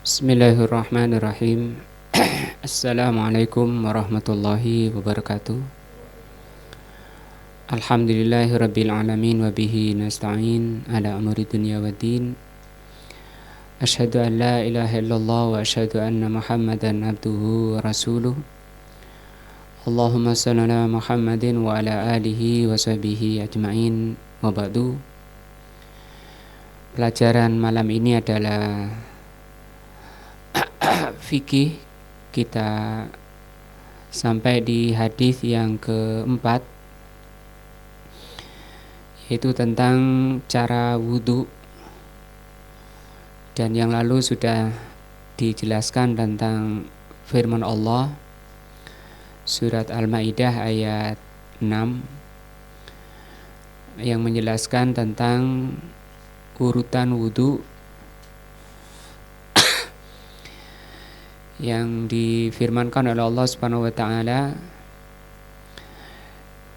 Bismillahirrahmanirrahim. Assalamualaikum warahmatullahi wabarakatuh. Alhamdulillahirabbil alamin wa bihi nasta'in ala umuri dunya waddin. Asyhadu an la ilaha illallah wa asyhadu anna Muhammadan abduhu wa rasuluh. Allahumma shalli ala Muhammadin wa ala alihi wa sahbihi ajma'in. Wa ba'du. Pelajaran malam ini adalah fikih. Kita sampai di hadis yang keempat, yaitu tentang cara wudhu. Dan yang lalu sudah dijelaskan tentang firman Allah surat Al-Maidah ayat 6 yang menjelaskan tentang urutan wudhu yang difirmankan oleh Allah Subhanahu wa taala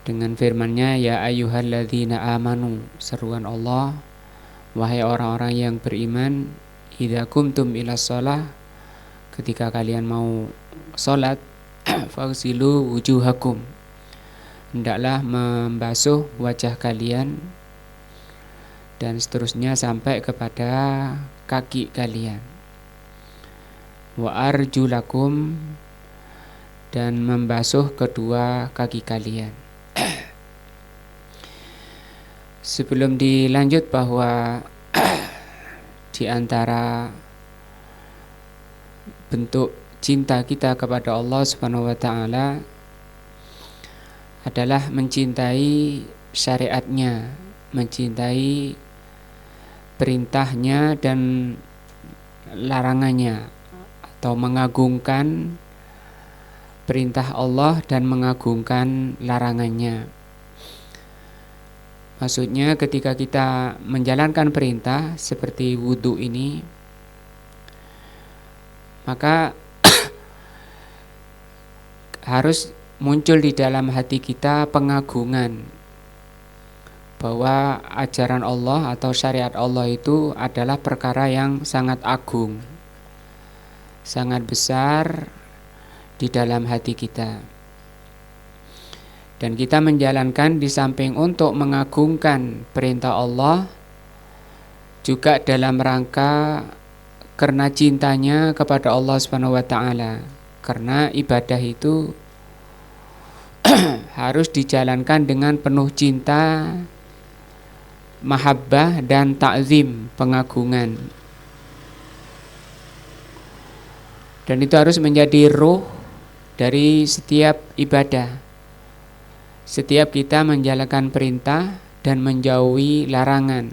dengan firman-Nya, ya ayyuhalladzina amanu, seruan Allah, wahai orang-orang yang beriman, idza qumtum ilas shalah, ketika kalian mau salat, faghsilu wujuhakum, hendaklah membasuh wajah kalian, dan seterusnya sampai kepada kaki kalian. Wa arjulakum, dan membasuh kedua kaki kalian. Sebelum dilanjut, bahwa di antara bentuk cinta kita kepada Allah Subhanahu wa taala adalah mencintai syariatnya, mencintai perintahnya dan larangannya, atau mengagungkan perintah Allah dan mengagungkan larangannya. Maksudnya ketika kita menjalankan perintah seperti wudhu ini, maka harus muncul di dalam hati kita pengagungan bahwa ajaran Allah atau syariat Allah itu adalah perkara yang sangat agung, sangat besar di dalam hati kita. Dan kita menjalankan di samping untuk mengagungkan perintah Allah, juga dalam rangka karena cintanya kepada Allah Subhanahu wa taala. Karena ibadah itu harus dijalankan dengan penuh cinta, mahabbah dan ta'zim, pengagungan. Dan itu harus menjadi ruh dari setiap ibadah. Setiap kita menjalankan perintah dan menjauhi larangan,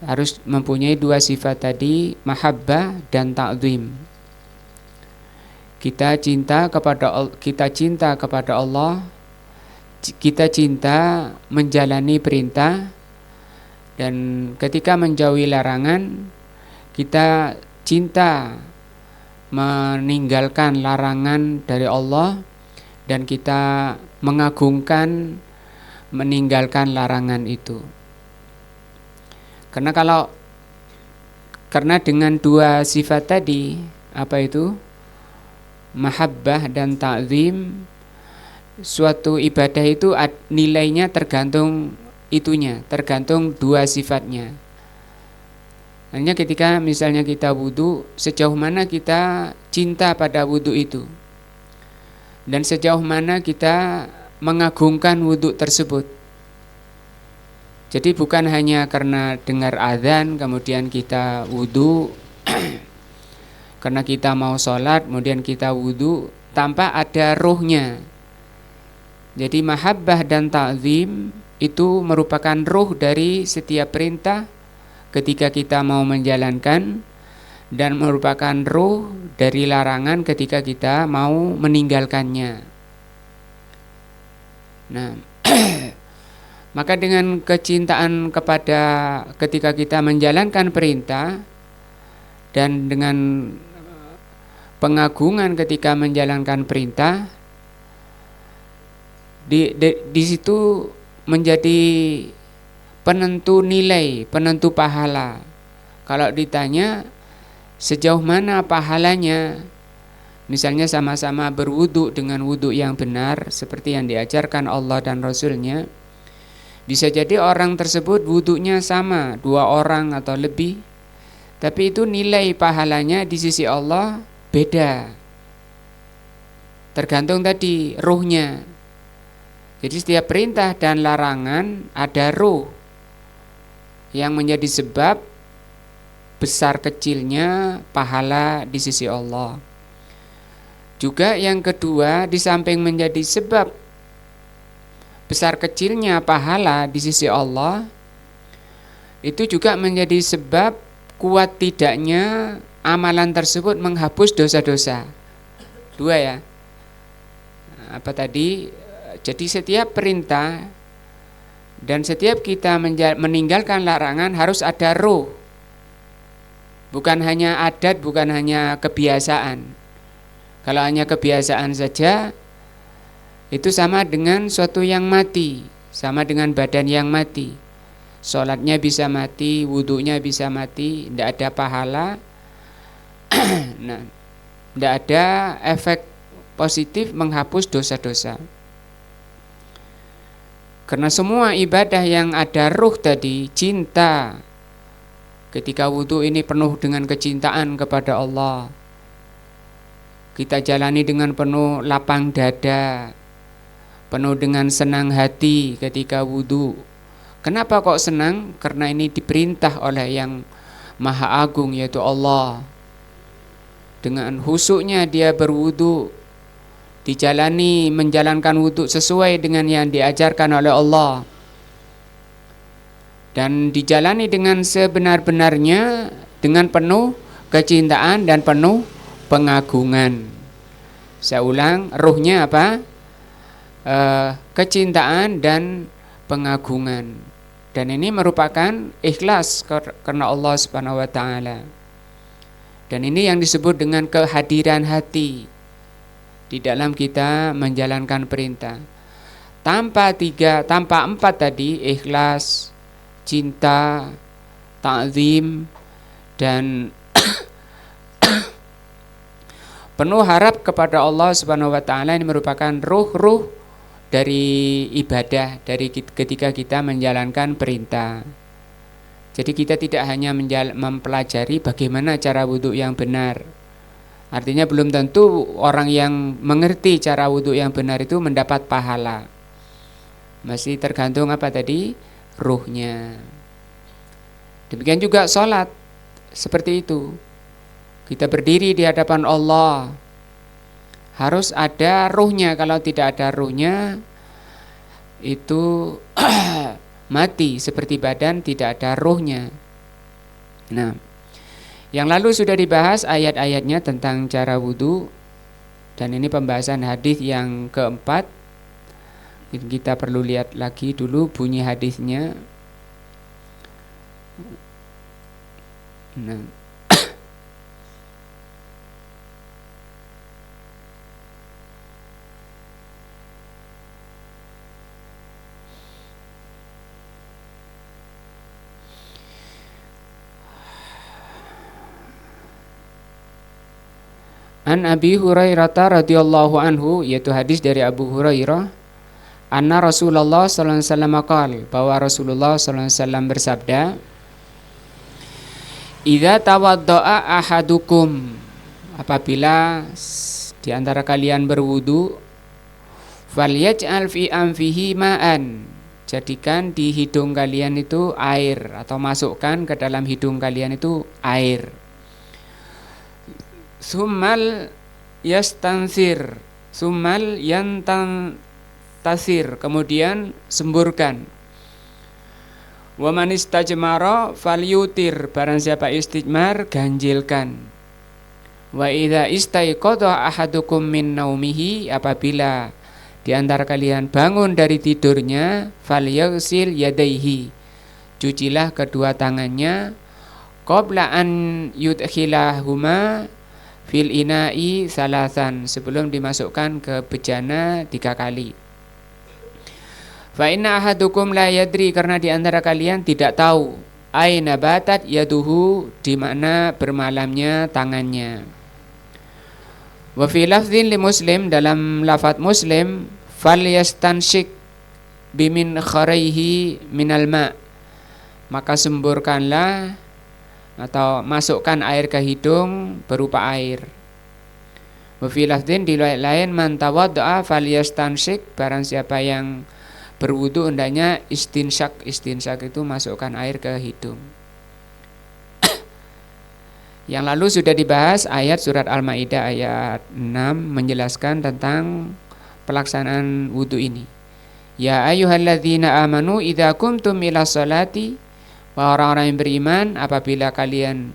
harus mempunyai dua sifat tadi, mahabbah dan ta'zim. Kita cinta kepada Allah, kita cinta menjalani perintah, dan ketika menjauhi larangan, kita cinta meninggalkan larangan dari Allah, dan kita mengagungkan meninggalkan larangan itu. Karena dengan dua sifat tadi, apa itu? Mahabbah dan ta'zim, suatu ibadah itu nilainya tergantung itunya, tergantung dua sifatnya. Hanya ketika misalnya kita wudhu, sejauh mana kita cinta pada wudhu itu, dan sejauh mana kita mengagungkan wudhu tersebut. Jadi bukan hanya karena dengar azan kemudian kita wudhu, karena kita mau sholat kemudian kita wudhu, tanpa ada ruhnya. Jadi mahabbah dan ta'zim itu merupakan ruh dari setiap perintah ketika kita mau menjalankan, dan merupakan ruh dari larangan ketika kita mau meninggalkannya. Nah, maka dengan kecintaan ketika kita menjalankan perintah, dan dengan pengagungan ketika menjalankan perintah, di situ menjadi penentu nilai, penentu pahala. Kalau ditanya sejauh mana pahalanya. Misalnya sama-sama berwudu dengan wudu yang benar seperti yang diajarkan Allah dan Rasulnya. Bisa jadi orang tersebut wudunya sama, 2 orang atau lebih, tapi itu nilai pahalanya di sisi Allah beda. Tergantung tadi ruhnya. Jadi setiap perintah dan larangan ada ruh yang menjadi sebab besar kecilnya pahala di sisi Allah. Juga yang kedua, di samping menjadi sebab besar kecilnya pahala di sisi Allah, itu juga menjadi sebab kuat tidaknya amalan tersebut menghapus dosa-dosa. 2 ya. Apa tadi? Jadi setiap perintah dan setiap kita meninggalkan larangan harus ada ruh. Bukan hanya adat, bukan hanya kebiasaan. Kalau hanya kebiasaan saja, itu sama dengan suatu yang mati, sama dengan badan yang mati. Sholatnya bisa mati, wudunya bisa mati, tidak ada pahala. Nah, tidak ada efek positif menghapus dosa-dosa. Karena semua ibadah yang ada ruh tadi, cinta. Ketika wudu ini penuh dengan kecintaan kepada Allah, kita jalani dengan penuh lapang dada, penuh dengan senang hati ketika wudu. Kenapa kok senang? Karena ini diperintah oleh yang Maha Agung, yaitu Allah. Dengan khusyuknya dia berwudu, dijalani menjalankan wudu sesuai dengan yang diajarkan oleh Allah, dan dijalani dengan sebenar-benarnya, dengan penuh kecintaan dan penuh pengagungan. Saya ulang, ruhnya apa? Kecintaan dan pengagungan. Dan ini merupakan ikhlas karena Allah Subhanahu wa taala. Dan ini yang disebut dengan kehadiran hati di dalam kita menjalankan perintah. Tanpa 4 tadi, ikhlas, cinta, ta'zim, dan penuh harap kepada Allah Subhanahu wa taala, ini merupakan ruh-ruh dari ibadah, dari ketika kita menjalankan perintah. Jadi kita tidak hanya mempelajari bagaimana cara wudu yang benar. Artinya belum tentu orang yang mengerti cara wudu yang benar itu mendapat pahala. Masih tergantung apa tadi? Ruhnya. Demikian juga sholat, seperti itu. Kita berdiri di hadapan Allah, harus ada ruhnya. Kalau tidak ada ruhnya, itu mati, seperti badan tidak ada ruhnya. Nah, yang lalu sudah dibahas ayat-ayatnya tentang cara wudu, dan ini pembahasan hadis yang keempat. Kita perlu lihat lagi dulu bunyi hadisnya. Nah, An Abi Hurairah radhiyallahu anhu, yaitu hadis dari Abu Hurairah, anna Rasulullah sallallahu alaihi wasallam qaal, bahwa Rasulullah sallallahu alaihi wasallam bersabda, idza tawaddaa ahadukum, apabila di antara kalian berwudu, falyaj'al fi anfihi ma'an, jadikan di hidung kalian itu air, atau masukkan ke dalam hidung kalian itu air. Summal yastansir, summal yantasir, kemudian semburkan. Wa man istajmara falyutir, barang siapa istijmar ganjilkan. Wa idza istaiqadha ahadukum min naumihi, apabila di antara kalian bangun dari tidurnya, falyaghsil yadaihi, cucilah kedua tangannya, qabla an yudkhilahuma fil ina'i salasan, sebelum dimasukkan ke bejana 3 kali. Fa inna ahadukum la yadri, karena di antara kalian tidak tahu aina batat yaduhu, di mana bermalamnya tangannya. Wa fi lafdhin li Muslim, dalam lafaz Muslim, falyastanshik bimin kharaihi minal ma, maka semburkanlah atau masukkan air ke hidung berupa air. Wa fi lafdhin, di lain, man tawaddaa falyastanshik, barang siapa yang berwudu hendaknya istinsyak. Istinsyak itu masukkan air ke hidung. Yang lalu sudah dibahas ayat surat Al-Maidah ayat 6 menjelaskan tentang pelaksanaan wudu ini. Ya ayyuhalladzina amanu idza qumtum ila sholati, wahai orang-orang yang beriman, apabila kalian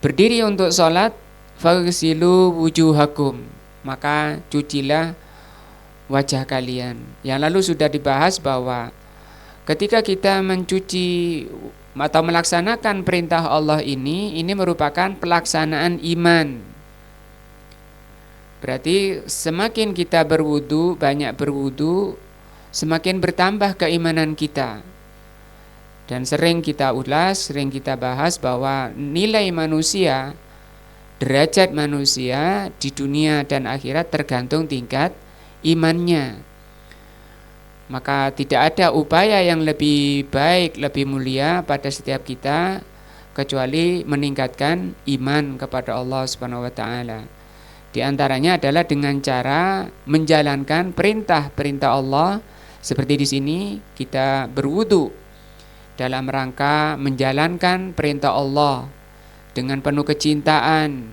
berdiri untuk sholat, faghsilu wujuhakum, maka cucilah wajah kalian. Yang lalu sudah dibahas bahwa ketika kita mencuci atau melaksanakan perintah Allah ini merupakan pelaksanaan iman. Berarti semakin kita berwudu, banyak berwudu, semakin bertambah keimanan kita. Dan sering kita ulas, sering kita bahas bahwa nilai manusia, derajat manusia di dunia dan akhirat tergantung tingkat imannya. Maka tidak ada upaya yang lebih baik, lebih mulia pada setiap kita kecuali meningkatkan iman kepada Allah Subhanahu wa taala. Di antaranya adalah dengan cara menjalankan perintah-perintah Allah, seperti di sini kita berwudu dalam rangka menjalankan perintah Allah dengan penuh kecintaan.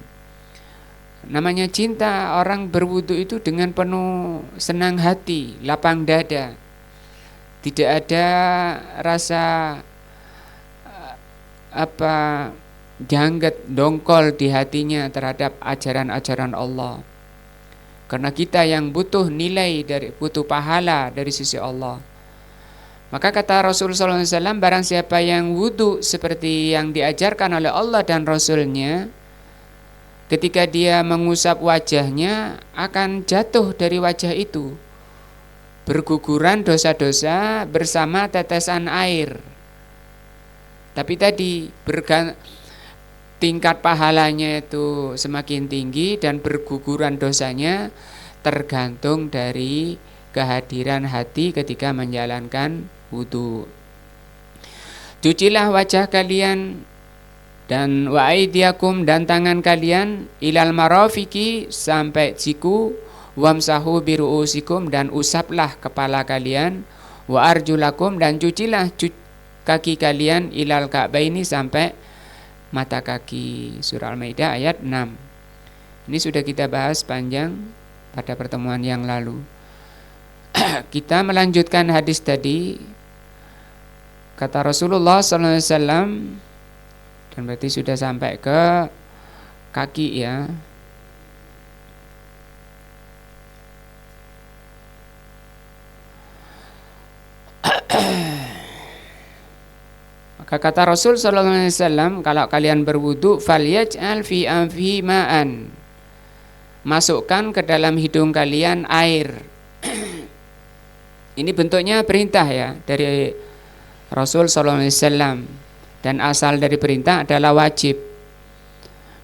Namanya cinta, orang berwudu itu dengan penuh senang hati, lapang dada. Tidak ada rasa jangget, dongkol di hatinya terhadap ajaran-ajaran Allah. Karena kita yang butuh nilai, butuh pahala dari sisi Allah. Maka kata Rasulullah SAW, barang siapa yang wudu seperti yang diajarkan oleh Allah dan Rasulnya, ketika dia mengusap wajahnya akan jatuh dari wajah itu berguguran dosa-dosa bersama tetesan air. Tapi tadi tingkat pahalanya itu semakin tinggi dan berguguran dosanya tergantung dari kehadiran hati ketika menjalankan wudu. Cucilah wajah kalian dan wa aidiakum, dan tangan kalian, ilal marafiki, sampai siku, wamsahu biruusikum, dan usaplah kepala kalian, wa arjulakum, dan cucilah kaki kalian, ilal ka'baini, sampai mata kaki. Surah Al-Maidah ayat 6. Ini sudah kita bahas panjang pada pertemuan yang lalu. Kita melanjutkan hadis tadi. Kata Rasulullah SAW, dan berarti sudah sampai ke kaki ya. Maka kata Rasul sallallahu alaihi wasallam, kalau kalian berwudu, falyaj'al fi anfihi ma'an, masukkan ke dalam hidung kalian air. Ini bentuknya perintah ya dari Rasul sallallahu alaihi wasallam, dan asal dari perintah adalah wajib.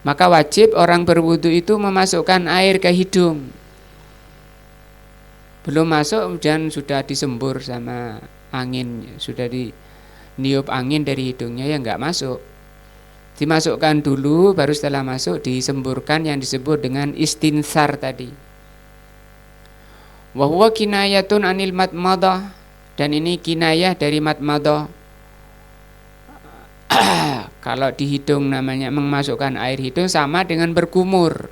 Maka wajib orang berwudu itu memasukkan air ke hidung. Belum masuk dan sudah disembur sama angin, sudah diniup angin dari hidungnya, ya enggak masuk. Dimasukkan dulu, baru setelah masuk disemburkan yang disebut dengan istinsar tadi. Wa huwa kinayatun anil matmadah, dan ini kinayah dari matmadah. Kalau di hidung namanya memasukkan air hidung, sama dengan berkumur.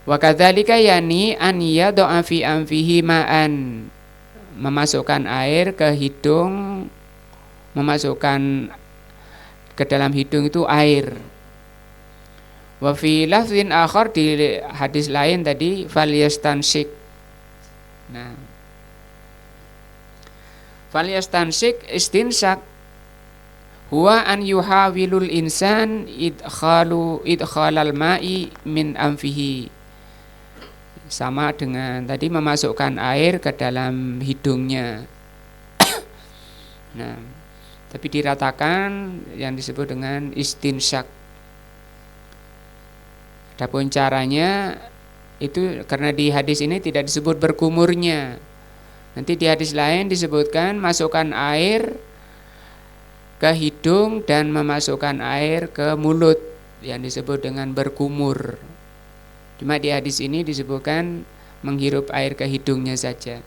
Wa kadzalika yani an yad'a fi anfihi ma'an, memasukkan air ke hidung, memasukkan ke dalam hidung itu air. Wa fi lafzin akhar, di hadis lain tadi, falyastansik. Nah, falyastansik, istinsak, huwa an yuhawilul insan idkhalal ma'i min anfihi. Sama dengan tadi memasukkan air ke dalam hidungnya. Nah, tapi diratakan yang disebut dengan istinsyak. Adapun caranya itu karena di hadis ini tidak disebut berkumurnya. Nanti di hadis lain disebutkan masukkan air ke hidung dan memasukkan air ke mulut yang disebut dengan berkumur. Cuma di hadis ini disebutkan menghirup air ke hidungnya saja.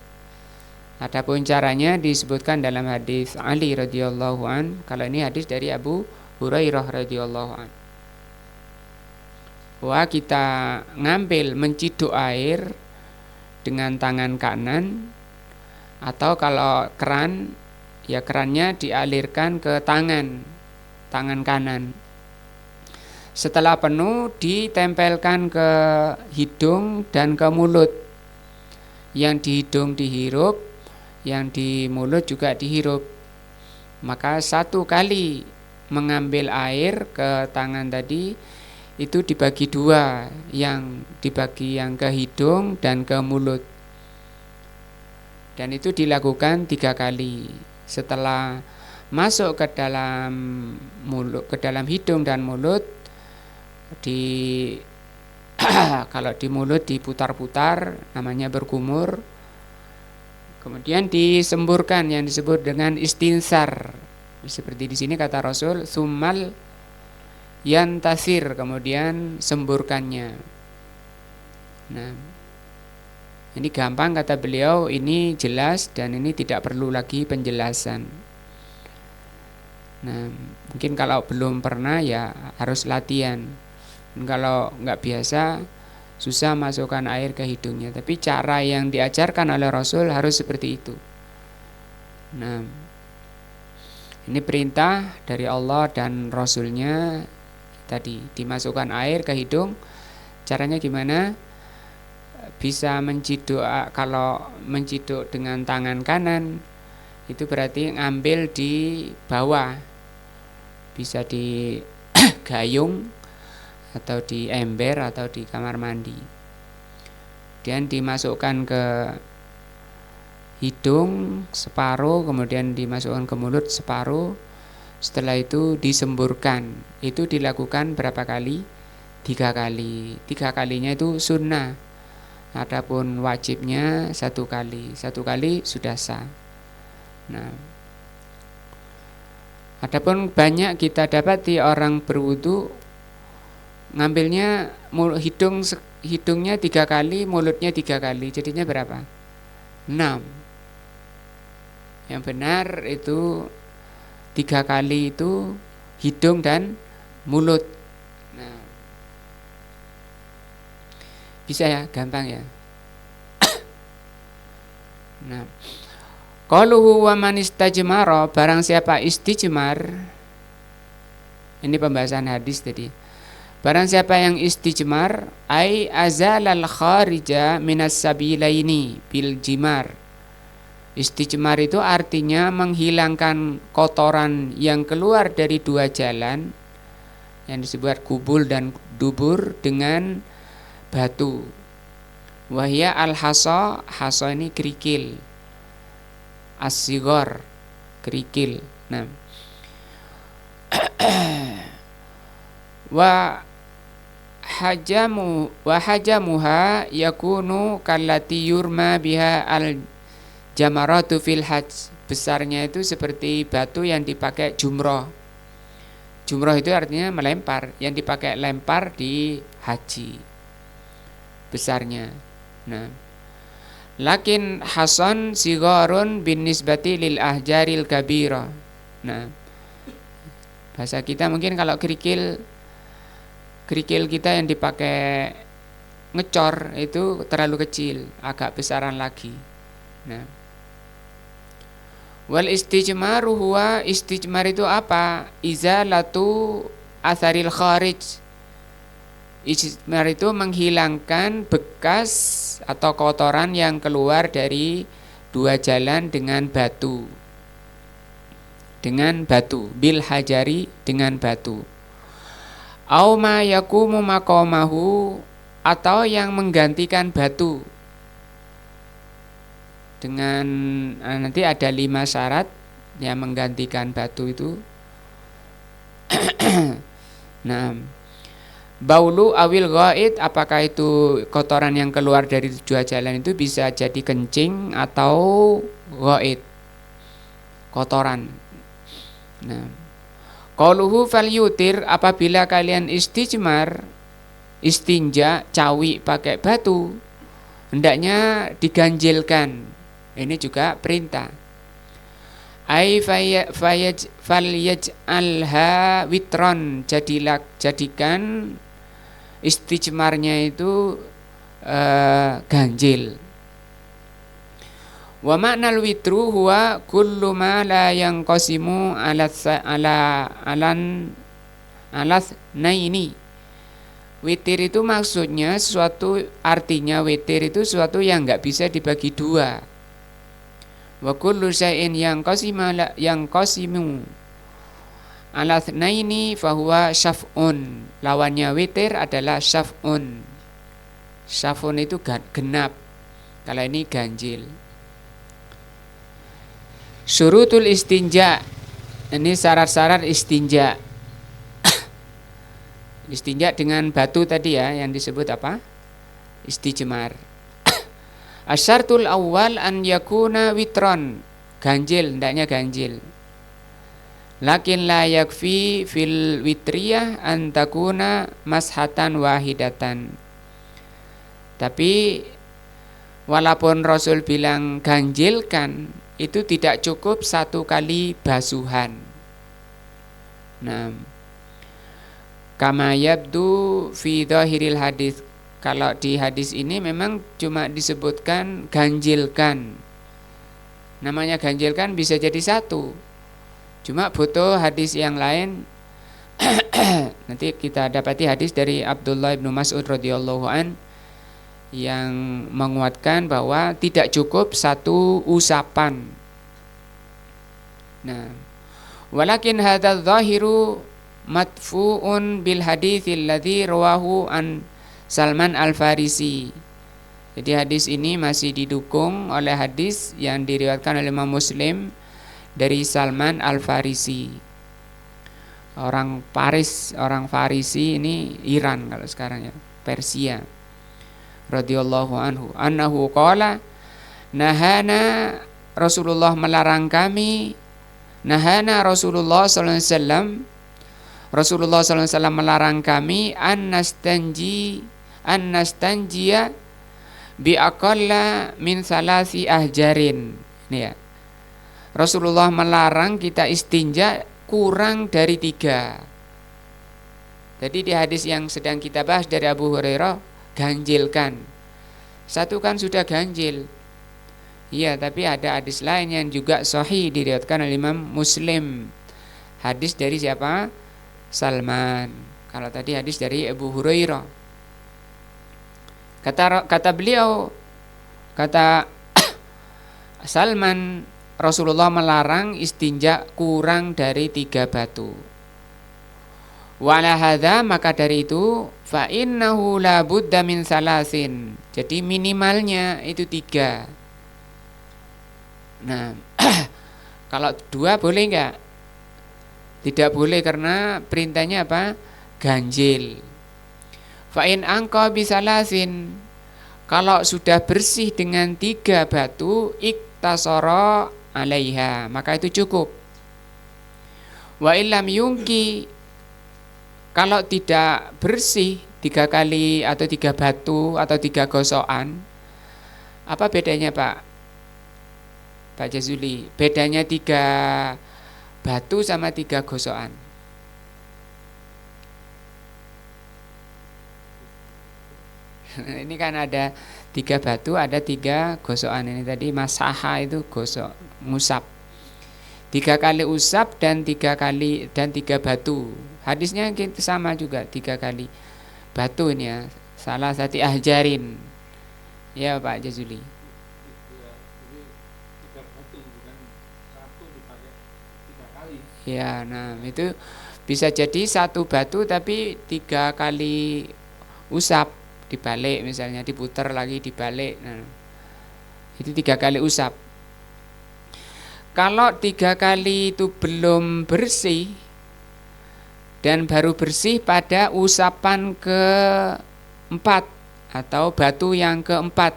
Adapun caranya disebutkan dalam hadis Ali radhiyallahu an. Kalau ini hadis dari Abu Hurairah radhiyallahu an. Wah, kita ngambil menciduk air dengan tangan kanan, atau kalau keran, ya kerannya dialirkan ke tangan kanan. Setelah penuh ditempelkan ke hidung dan ke mulut. Yang di hidung dihirup, yang di mulut juga dihirup. Maka satu kali mengambil air ke tangan tadi itu dibagi dua, yang dibagi yang ke hidung dan ke mulut. Dan itu dilakukan 3 kali. Setelah masuk ke dalam mulut, ke dalam hidung dan mulut, kalau di mulut diputar-putar, namanya berkumur. Kemudian disemburkan yang disebut dengan istinsar. Seperti di sini kata Rasul, summal yantasir, kemudian semburkannya. Nah, ini gampang kata beliau, ini jelas dan ini tidak perlu lagi penjelasan. Nah, mungkin kalau belum pernah ya harus latihan. Kalau nggak biasa, susah masukkan air ke hidungnya. Tapi cara yang diajarkan oleh Rasul harus seperti itu. Nah, ini perintah dari Allah dan Rasulnya. Tadi dimasukkan air ke hidung. Caranya gimana? Bisa menciduk. Kalau menciduk dengan tangan kanan, itu berarti ngambil di bawah. Bisa di gayung atau di ember atau di kamar mandi. Kemudian dimasukkan ke hidung separuh, kemudian dimasukkan ke mulut separuh. Setelah itu disemburkan. Itu dilakukan berapa kali? 3 kali. 3 kalinya itu sunnah. Adapun wajibnya 1 kali. 1 kali sudah sah. Nah, adapun banyak kita dapati orang berwudu ngambilnya hidungnya 3 kali, mulutnya 3 kali. Jadinya berapa? 6. Yang benar itu 3 kali itu hidung dan mulut. Nah, bisa ya, gampang ya. Nah, qaluhu wa man istajmara, barang siapa istijmar. Ini pembahasan hadis tadi. Barang siapa yang istijmar, ai azalal kharija minas sabilaini bil jimar. Istijmar itu artinya menghilangkan kotoran yang keluar dari 2 jalan yang disebut kubul dan dubur dengan batu. Wahya al-hasa, hasa ini kerikil. As-sigor, kerikil. Nah, wa hajamuha yakunu kallati yurma biha al jamaratu fil hajj. Besarnya itu seperti batu yang dipakai jumroh. Jumroh itu artinya melempar, yang dipakai lempar di haji. Besarnya. Nah, lakin hasan sigharun bin nisbati lil ahjaril kabira. Nah, bahasa kita mungkin kalau kerikil kita yang dipakai ngecor itu terlalu kecil, agak besaran lagi. Nah, wal istijmaru huwa, istijmar itu apa? Izalatu atharil kharij. Istijmar itu menghilangkan bekas atau kotoran yang keluar dari 2 jalan dengan batu. Dengan batu, bil hajari, dengan batu. Au ma yakumu maqamahu, atau yang menggantikan batu. Dengan nanti ada 5 syarat yang menggantikan batu itu. Nah, baulu awil ghaid, apakah itu kotoran yang keluar dari dua jalan itu bisa jadi kencing atau ghaid, kotoran. Nah, qauluhu falyutir, apabila kalian istijmar, istinja, cawi pakai batu, hendaknya diganjilkan. Ini juga perintah. Ai falyaj'alha witron, jadikan istijmarnya itu ganjil. Wa ma'nal witru huwa kullu ma la yanqasimu alas naini. Witir itu maksudnya sesuatu, artinya witir itu sesuatu yang enggak bisa dibagi dua. Wa kullu syai'in yanqasimu alas naini fahuwa syaf'un. Lawannya witir adalah syaf'un. Syaf'un itu genap. Kalau ini ganjil. Syurutul istinja, ini syarat-syarat istinja. Istinja dengan batu tadi ya, yang disebut apa? Istijmar. Asyartul awal an yakuna witron, ganjil, hendaknya ganjil. Lakin la yakfi fil witriyah an takuna mashatan wahidatan. Tapi walaupun Rasul bilang ganjilkan, itu tidak cukup satu kali basuhan. Nah, kama yabdu fi dhahiril hadis, kalau di hadis ini memang cuma disebutkan ganjilkan. Namanya ganjilkan bisa jadi satu, cuma butuh hadis yang lain. Nanti kita dapati hadis dari Abdullah bin Mas'ud radhiyallahu an yang menguatkan bahwa tidak cukup satu usapan. Nah, walakin hadzal zahiru matfu'un bil haditsil ladzi rawahu an Salman Al-Farisi. Jadi hadis ini masih didukung oleh hadis yang diriwayatkan oleh Imam Muslim dari Salman Al-Farisi. Orang Paris, orang Farisi ini Iran kalau sekarang ya, Persia. Radhiyallahu anhu annahu qala nahana Rasulullah melarang kami, nahana Rasulullah sallallahu alaihi wasallam, Rasulullah sallallahu alaihi wasallam melarang kami an nastanjiya bi aqalla min salasi ahjarin. Ini ya, Rasulullah melarang kita istinja kurang dari 3. Jadi di hadis yang sedang kita bahas dari Abu Hurairah, ganjilkan. Satu kan sudah ganjil. Iya, tapi ada hadis lain yang juga sahih diriwayatkan oleh Imam Muslim. Hadis dari siapa? Salman. Kalau tadi hadis dari Abu Hurairah. Kata beliau, kata Salman, Rasulullah melarang istinja kurang dari 3 batu. Wala hadza, maka dari itu fa innahu la budda min salasin. Jadi minimalnya itu 3. Nah, kalau 2 boleh enggak? Tidak boleh karena perintahnya apa? Ganjil. Fa in angqa bi salasin, kalau sudah bersih dengan 3 batu, iktasara alaiha, maka itu cukup. Wa illam yungki, kalau tidak bersih 3 kali atau 3 batu atau 3 gosokan, apa bedanya Pak Jazuli? Bedanya 3 batu sama 3 gosokan. Ini kan ada 3 batu, ada 3 gosokan. Ini tadi masaha itu gosok, ngusap. 3 kali usap dan 3 batu. Hadisnya sama juga, 3 kali batu ini ya. Salah satu ahjarin. Ya Pak Jazuli. 3 batu, bukan 1 dipakai 3 kali. Ya, nah itu bisa jadi 1 batu tapi 3 kali usap, dibalik misalnya, diputar lagi dibalik. Nah, itu 3 kali usap. Kalau 3 kali itu belum bersih dan baru bersih pada usapan keempat atau batu yang keempat,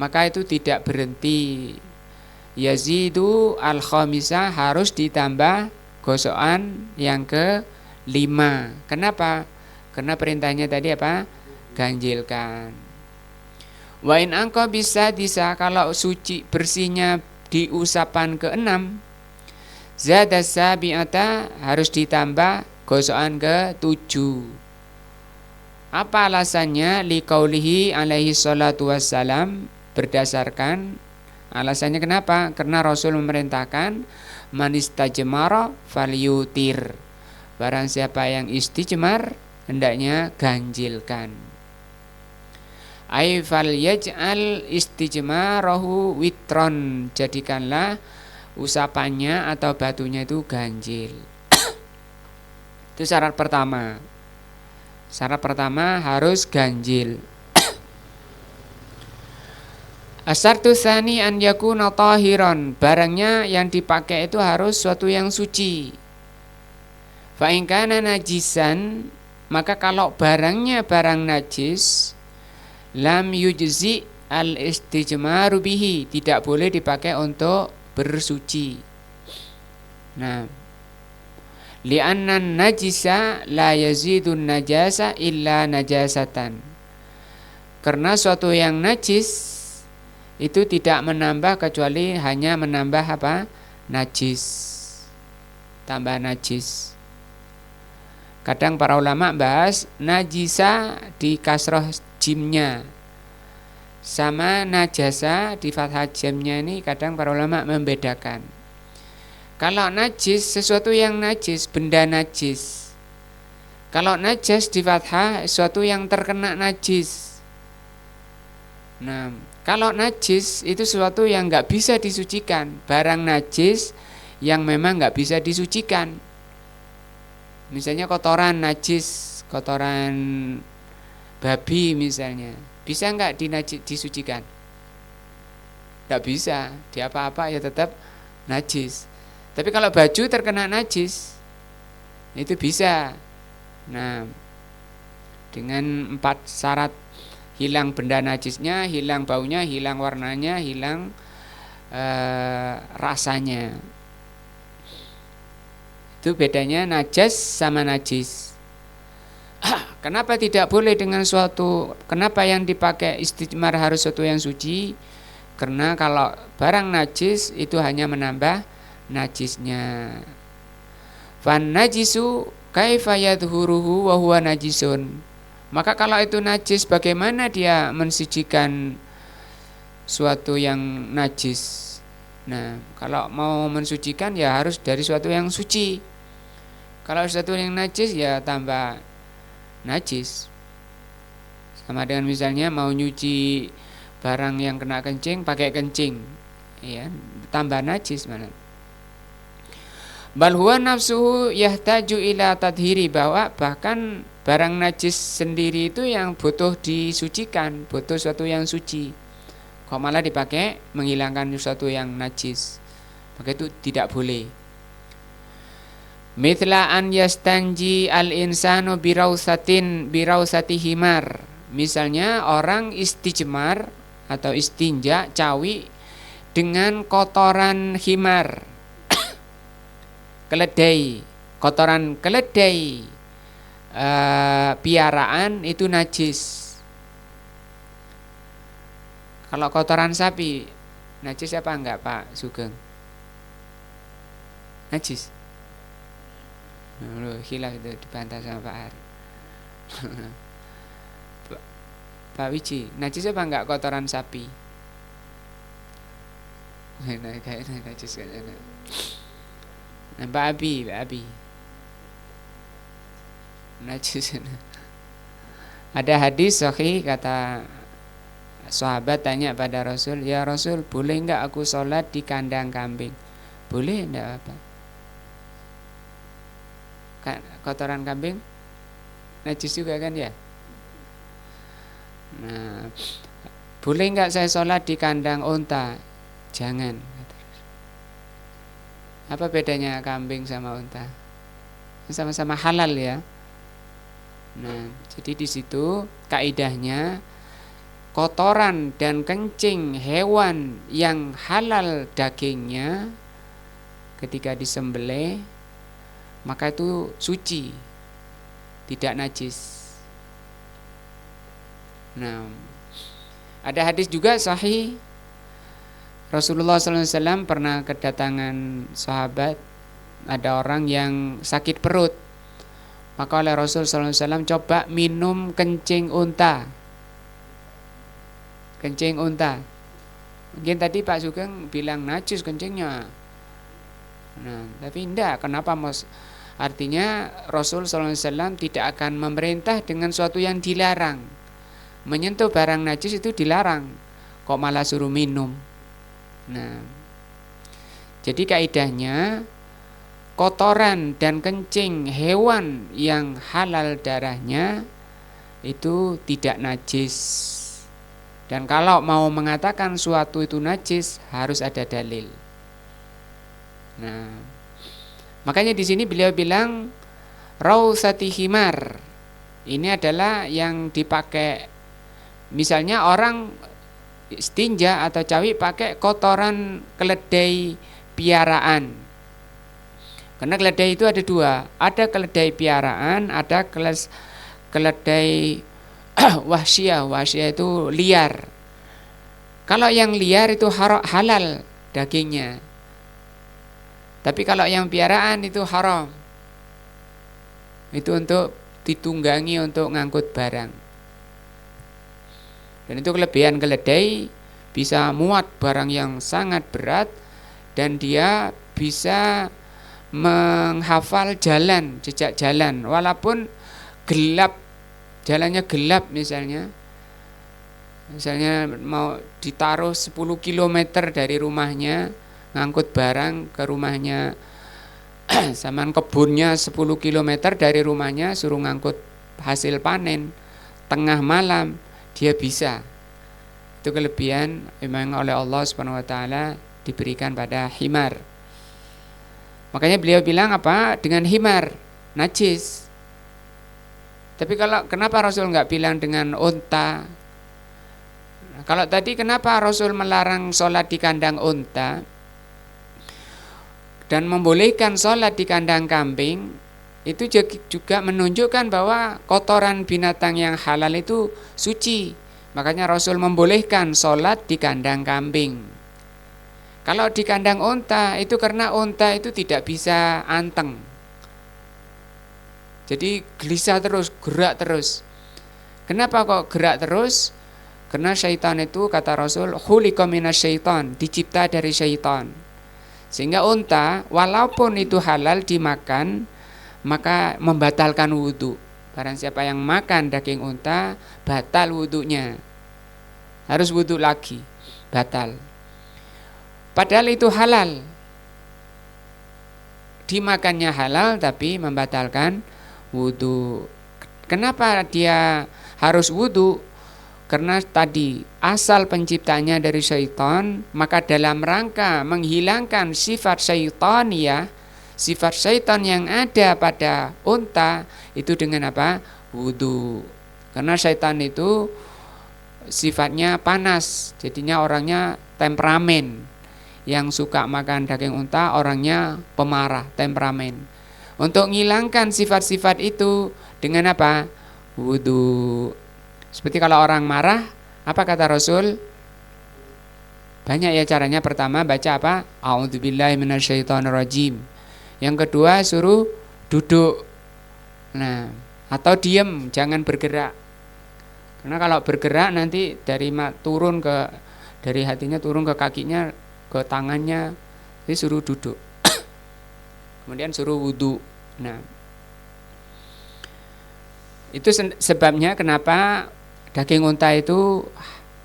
maka itu tidak berhenti. Yazidu al-khamisah, harus ditambah gosokan yang ke-5. Kenapa? Karena perintahnya tadi apa? Ganjilkan. Wa in angka bisa kalau suci bersihnya di usapan ke-6, zada sabi'ata, harus ditambah gosokan ke-7. Apa alasannya? Liqaulihi alaihi salatu wassalam, berdasarkan alasannya kenapa? Karena Rasul memerintahkan manistajmara falyutir, barang siapa yang istijmar hendaknya ganjilkan. Ai fal yaj'al istijmarahu witron, jadikanlah usapannya atau batunya itu ganjil. Itu syarat pertama. Syarat pertama harus ganjil. Asyartu tsani an yakuna tahiran, barangnya yang dipakai itu harus suatu yang suci. Fa in kana najisan, maka kalau barangnya barang najis, lam yujzi al istijmaru bihi, tidak boleh dipakai untuk bersuci. Nah, li'anna najisa la yazidun najasa illa najasatan, karena suatu yang najis itu tidak menambah kecuali hanya menambah apa? Najis. Tambah najis. Kadang para ulama bahas najisa di kasroh jimnya sama najasa di fathah jimnya, ini kadang para ulama membedakan. Kalau najis, sesuatu yang najis, benda najis. Kalau najas di fathah, sesuatu yang terkena najis. Nah, kalau najis itu sesuatu yang nggak bisa disucikan, barang najis yang memang nggak bisa disucikan. Misalnya kotoran najis, kotoran babi misalnya, bisa nggak disucikan? Nggak bisa, di apa-apa ya tetap najis. Tapi kalau baju terkena najis, itu bisa. Nah, dengan 4 syarat: hilang benda najisnya, hilang baunya, hilang warnanya, hilang rasanya. Itu bedanya najas sama najis. Kenapa tidak boleh dengan suatu? Kenapa yang dipakai istijmar harus suatu yang suci? Karena kalau barang najis itu hanya menambah najisnya. Fan najisu kaifa yadhuruhu wa huwa najisun. Maka kalau itu najis, bagaimana dia mensucikan suatu yang najis? Nah, kalau mau mensucikan ya harus dari suatu yang suci. Kalau suatu yang najis ya tambah najis. Sama dengan misalnya mau nyuci barang yang kena kencing pakai kencing, ya, tambah najis mana? Bal huwa nafsuhu yahtaju ila tadhiri, bahwa bahkan barang najis sendiri itu yang butuh disucikan, butuh suatu yang suci. Kok malah dipakai menghilangkan sesuatu yang najis? Maka itu tidak boleh. Mithla an yastanji al insanu birausati himar. Misalnya orang istijmar atau istinja, cawi, dengan kotoran himar, keledai. Kotoran keledai piaraan itu najis. Kalau kotoran sapi najis apa enggak, Pak Sugeng? Najis. Hilaf itu dibantah sama Pak Ari. Pak Wiji, najis apa enggak kotoran sapi? Nah, kayaknya najis kayaknya. Nah, Pak Abi. Najis. Ada hadis sahih, kata sahabat tanya pada Rasul, "Ya Rasul, boleh enggak aku sholat di kandang kambing?" Boleh, enggak apa. Kotoran kambing najis juga kan ya? Nah, boleh enggak saya sholat di kandang unta? Jangan. Apa bedanya kambing sama unta? Sama-sama halal ya. Nah, jadi di situ kaidahnya kotoran dan kencing hewan yang halal dagingnya ketika disembelih maka itu suci, tidak najis. Nah, ada hadis juga sahih Rasulullah SAW pernah kedatangan sahabat, ada orang yang sakit perut. Maka oleh Rasul SAW coba minum kencing unta. Kencing unta. Mungkin tadi Pak Sugeng bilang najis kencingnya. Nah, tapi enggak. Kenapa Mas? Artinya Rasul SAW tidak akan memerintah dengan suatu yang dilarang. Menyentuh barang najis itu dilarang. Kok malah suruh minum? Nah, jadi kaidahnya kotoran dan kencing hewan yang halal darahnya itu tidak najis. Dan kalau mau mengatakan suatu itu najis harus ada dalil. Nah, makanya di sini beliau bilang rausati himar. Ini adalah yang dipakai, misalnya orang istinja atau cawi pakai kotoran keledai piaraan. Karena keledai itu ada dua, ada keledai piaraan, ada keledai wahsyah. Wahsyah itu liar. Kalau yang liar itu halal dagingnya. Tapi kalau yang piaraan itu haram. Itu untuk ditunggangi untuk ngangkut barang. Dan itu kelebihan keledai, bisa muat barang yang sangat berat dan dia bisa menghafal jalan, jejak jalan walaupun gelap, jalannya gelap misalnya mau ditaruh 10 km dari rumahnya, ngangkut barang ke rumahnya, samaan kebunnya 10 km dari rumahnya, suruh ngangkut hasil panen tengah malam, dia bisa. Itu kelebihan memang oleh Allah Subhanahu wa taala diberikan pada himar. Makanya beliau bilang apa? Dengan himar najis. Tapi kalau kenapa Rasul enggak bilang dengan unta? Nah, kalau tadi kenapa Rasul melarang sholat di kandang unta dan membolehkan sholat di kandang kambing? Itu juga menunjukkan bahwa kotoran binatang yang halal itu suci. Makanya Rasul membolehkan sholat di kandang kambing. Kalau di kandang unta itu karena unta itu tidak bisa anteng. Jadi gelisah terus, gerak terus. Kenapa kok gerak terus? Karena syaitan itu kata Rasul khuliqa minasyaitan, dicipta dari syaitan. Sehingga unta walaupun itu halal dimakan maka membatalkan wudhu. Barang siapa yang makan daging unta batal wudhunya, harus wudhu lagi, batal. Padahal itu halal, dimakannya halal tapi membatalkan wudhu. Kenapa dia harus wudhu? Karena tadi asal penciptanya dari syaitan, maka dalam rangka menghilangkan sifat syaitaniyah, sifat syaitan yang ada pada unta itu dengan apa? Wudu. Karena syaitan itu sifatnya panas, jadinya orangnya temperamen. Yang suka makan daging unta orangnya pemarah, temperamen. Untuk menghilangkan sifat-sifat itu dengan apa? Wudu. Seperti kalau orang marah, apa kata Rasul? Banyak ya caranya. Pertama baca apa? A'udzubillahi minasyaitonirrajim. Yang kedua suruh duduk. Nah, atau diam, jangan bergerak. Karena kalau bergerak nanti dari hatinya turun ke kakinya, ke tangannya, jadi suruh duduk. Kemudian suruh wudhu. Nah, itu sebabnya kenapa daging unta itu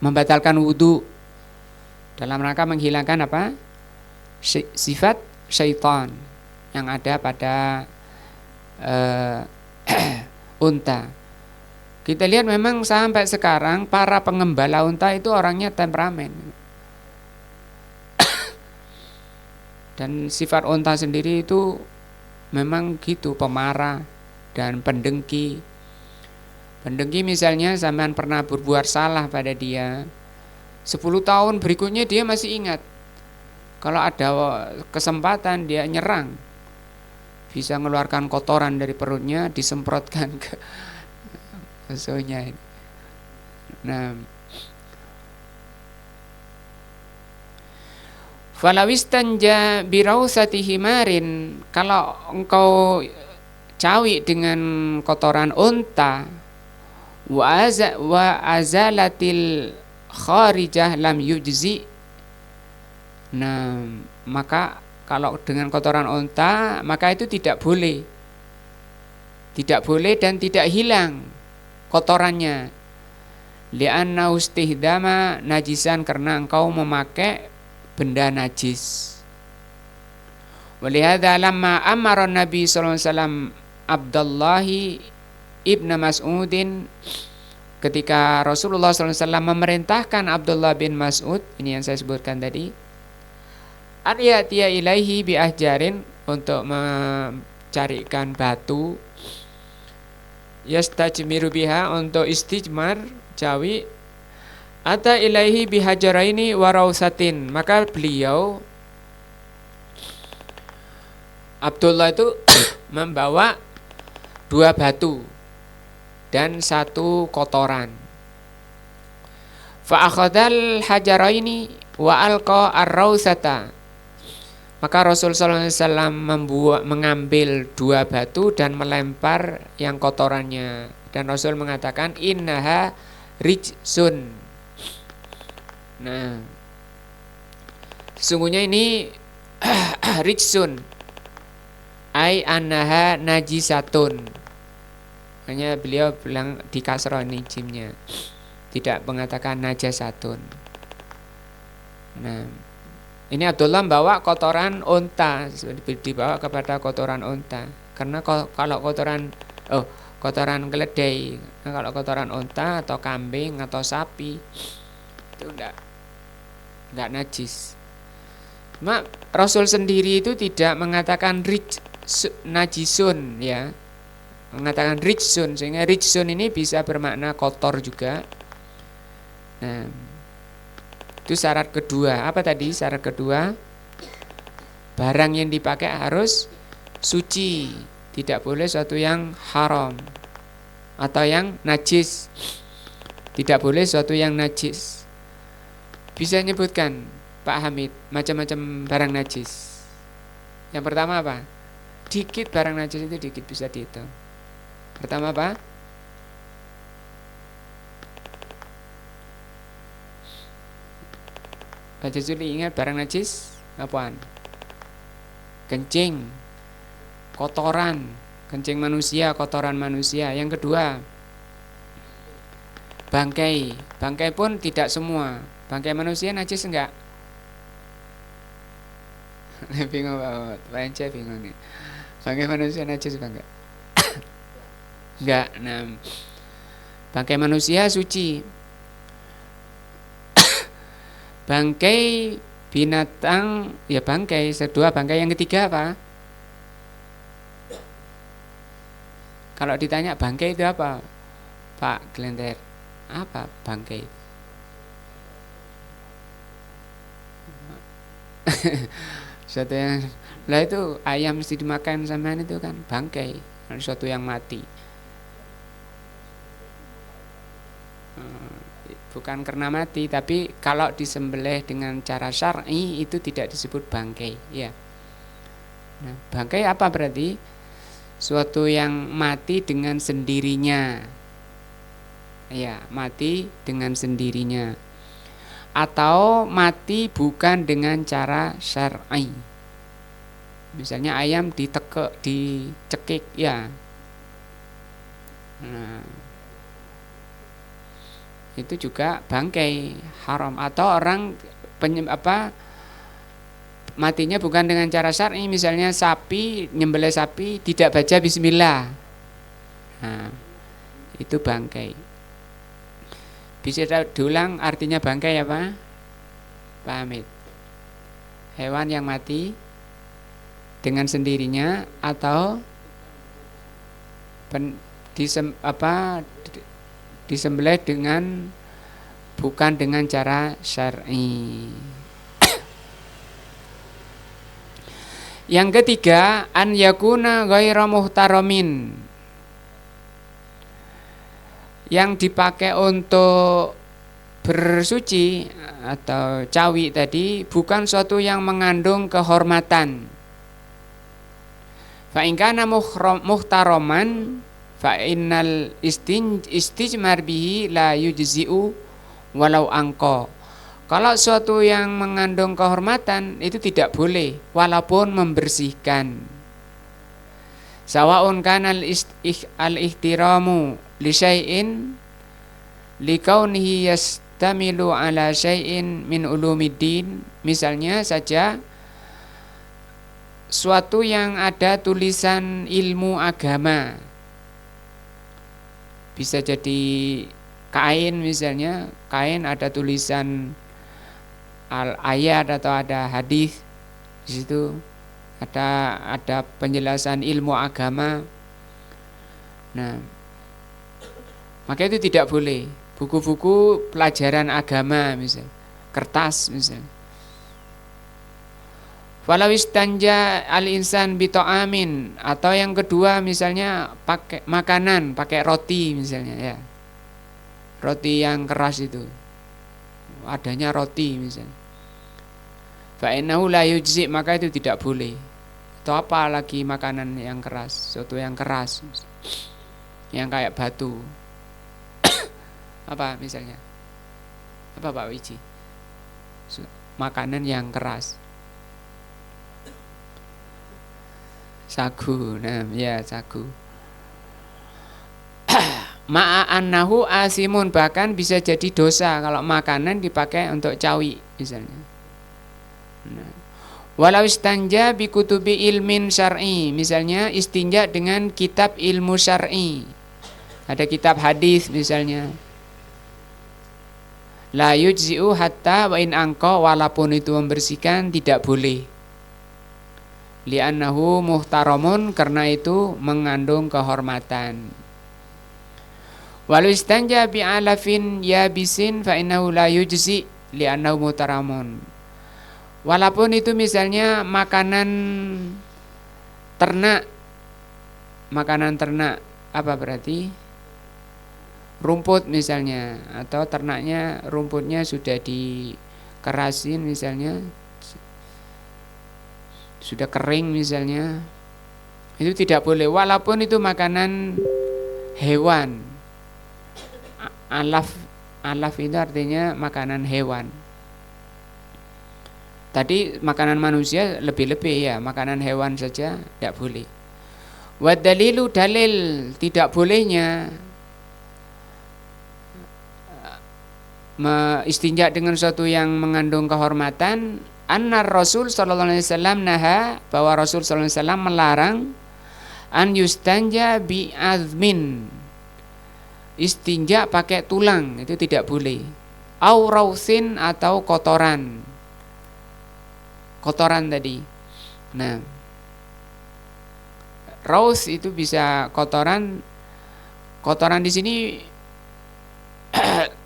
membatalkan wudhu, dalam rangka menghilangkan apa? Sifat syaitan yang ada pada unta. Kita lihat memang sampai sekarang para pengembala unta itu orangnya temperamen. Dan sifat unta sendiri itu memang gitu, pemarah dan pendengki. Pendengki misalnya sampean pernah berbuat salah pada dia, 10 tahun berikutnya dia masih ingat. Kalau ada kesempatan dia nyerang, bisa mengeluarkan kotoran dari perutnya, disemprotkan ke musuhnya. Nah, falawistanja birausati himarin, kalau engkau cawi dengan kotoran unta, wa azalatil kharijah lam yujzi. Nah, maka kalau dengan kotoran unta, maka itu tidak boleh. Tidak boleh dan tidak hilang kotorannya. Li'anna ustihdama najisan, karena engkau memakai benda najis. Walihada lamma amara Nabi sallallahu alaihi wasallam Abdullahi ibn Mas'udin, ketika Rasulullah sallallahu alaihi wasallam memerintahkan Abdullah bin Mas'ud, ini yang saya sebutkan tadi, an ya'tiya ilaihi bi ahjarin, untuk mencarikan batu, yastajmiru biha, untuk istijmar, cawi, ata ilaihi bihajaraini warausatin, maka beliau Abdullah itu membawa 2 batu dan 1 kotoran. Fa akhadhal hajaraini wa alqa ar-rausata, maka Rasul sallallahu alaihi wasallam mengambil 2 batu dan melempar yang kotorannya, dan Rasul mengatakan innaha rijsun. Nah, sesungguhnya ini rijsun, ai annaha najisatun. Hanya beliau bilang di kasroh ini jimnya, tidak mengatakan najasatun. Nah, ini Abdullah membawa kotoran unta, dibawa kepada kotoran unta, karena kalau kotoran keledai, kalau kotoran unta atau kambing atau sapi itu enggak najis. Cuma Rasul sendiri itu tidak mengatakan najisun, ya, mengatakan rijsun, sehingga rijsun ini bisa bermakna kotor juga. Nah, itu syarat kedua. Apa tadi syarat kedua? Barang yang dipakai harus suci, tidak boleh suatu yang haram atau yang najis. Tidak boleh suatu yang najis. Bisa nyebutkan Pak Hamid macam-macam barang najis. Yang pertama apa? Dikit barang najis itu dikit, bisa dihitung. Pertama apa? Baca Juli, ingat barang najis apaan? Kencing, kotoran, kencing manusia, kotoran manusia. Yang kedua, bangkai. Bangkai pun tidak semua. Bangkai manusia najis enggak? Bingung banget, Pak Ence bingung nih. Bangkai manusia najis apa enggak? Enggak. Nah, bangkai manusia suci. Bangkai binatang, ya bangkai. Kedua bangkai. Yang ketiga apa? Kalau ditanya bangkai itu apa, Pak Glender? Apa bangkai? Suatu yang lah itu ayam mesti dimakan sama itu kan bangkai, suatu yang mati. Bukan karena mati, tapi kalau disembelih dengan cara syar'i itu tidak disebut bangkai, ya. Nah, bangkai apa berarti? Suatu yang mati dengan sendirinya, ya, mati dengan sendirinya, atau mati bukan dengan cara syar'i. Misalnya ayam dicekik, ya. Nah, itu juga bangkai haram. Atau orang matinya bukan dengan cara syar'i, misalnya sapi, nyembelih sapi tidak baca bismillah. Nah, itu bangkai. Bisa diulang artinya bangkai apa? Pak Hamid. Hewan yang mati dengan sendirinya atau disembelih dengan bukan dengan cara syar'i. Yang ketiga, an yakuna ghaira muhtaramin. Yang dipakai untuk bersuci atau cawi tadi bukan suatu yang mengandung kehormatan. Fa in kana muhtaraman fa innal istijmar bihi la yujzi'u walau angko. Kalau suatu yang mengandung kehormatan itu tidak boleh walaupun membersihkan. Sawa'un kana al-ihtiramu li syai'in li kaunihi yastamilu ala syai'in min ulumiddin. Misalnya saja suatu yang ada tulisan ilmu agama. Bisa jadi kain, misalnya kain ada tulisan ayat atau ada hadis, di situ ada penjelasan ilmu agama. Nah, maka itu tidak boleh. Buku-buku pelajaran agama misalnya, kertas misalnya. Walau istanja al-insan bita'amin, atau yang kedua misalnya pakai makanan, pakai roti misalnya ya. Roti yang keras itu. Adanya roti misalnya. Fa innahu la yujzi, maka itu tidak boleh. Atau apa lagi makanan yang keras, sesuatu yang keras. Yang kayak batu. Apa misalnya? Apa Pak Wiji? Makanan yang keras. Sagu, nah ya sagu. Ma'annahu asimun, bahkan bisa jadi dosa kalau makanan dipakai untuk cawi misalnya. Nah, walau istanja bi kutubi ilmin syar'i, misalnya istinja dengan kitab ilmu syar'i. Ada kitab hadis misalnya. La yujzi'u hatta wa in angqa, walaupun itu membersihkan tidak boleh. Li'annahu muhtaramun, karena itu mengandung kehormatan. Walau istanja bi'alafin yabisin fa innahu la yujzi li'annahu muhtaramun. Walaupun itu misalnya makanan ternak. Makanan ternak apa berarti? Rumput misalnya, atau ternaknya rumputnya sudah dikerasin misalnya, sudah kering misalnya, itu tidak boleh walaupun itu makanan hewan. Alaf itu artinya makanan hewan. Tadi makanan manusia lebih-lebih ya, makanan hewan saja tidak boleh. Wa dalilu, dalil tidak bolehnya istinja dengan sesuatu yang mengandung kehormatan. Annar Rasul sallallahu alaihi wasallam naha, bahwa Rasul sallallahu alaihi wasallam melarang an yustanja bi azmin, istinja pakai tulang, itu tidak boleh. Au rausin, atau kotoran tadi. Nah, raus itu bisa kotoran di sini